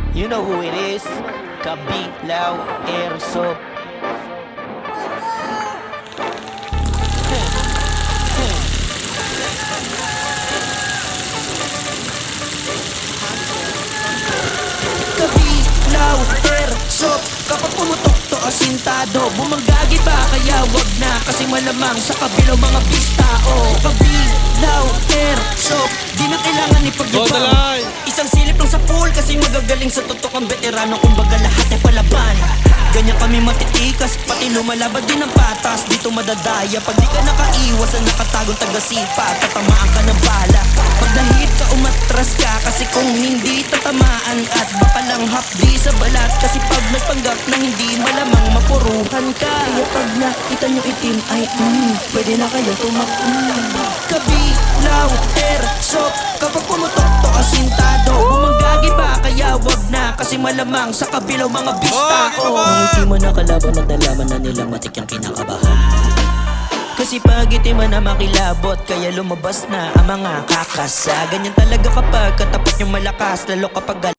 You know who it is? Kabilaw Airsoft. Kabilaw Airsoft. Kapag pumutok to asintado, bumanggagi ba kaya wag na, kasi malamang sa kabilaw mga pistao. Kabilaw Airsoft, di na kailangan ipagyabang. Isang silip lang sa pool kasi magagaling sa tutok ang veterano, kumbaga lahat ay palaban. Ganyan kami matitikas, pati lumalabad din ang patas. Dito madadaya pag di ka nakaiwas ang nakatagong taga-sipa. Tatamaan ka ng bala pag nahit ka, umatras ka, kasi kung hindi tatamaan at baka lang hapdi sa balat. Kasi pag nagpanggap na hindi, malamang mapuruhan ka. Kaya pag nakita nyo itim ay pwede na kayo tumakbo. Kabilaw Airsoft, kapag pumutok to asintado, bumanggagi ba kaya wag na, kasi malamang sa kabilaw mga bistao. Nangiti mo na kalaban at nalaman na nilang matik yung kinakabahan. Kasi pag itiman na makilabot, kaya lumabas na ang mga kakasa. Ganyan talaga kapag katapat yung malakas, lalo kapag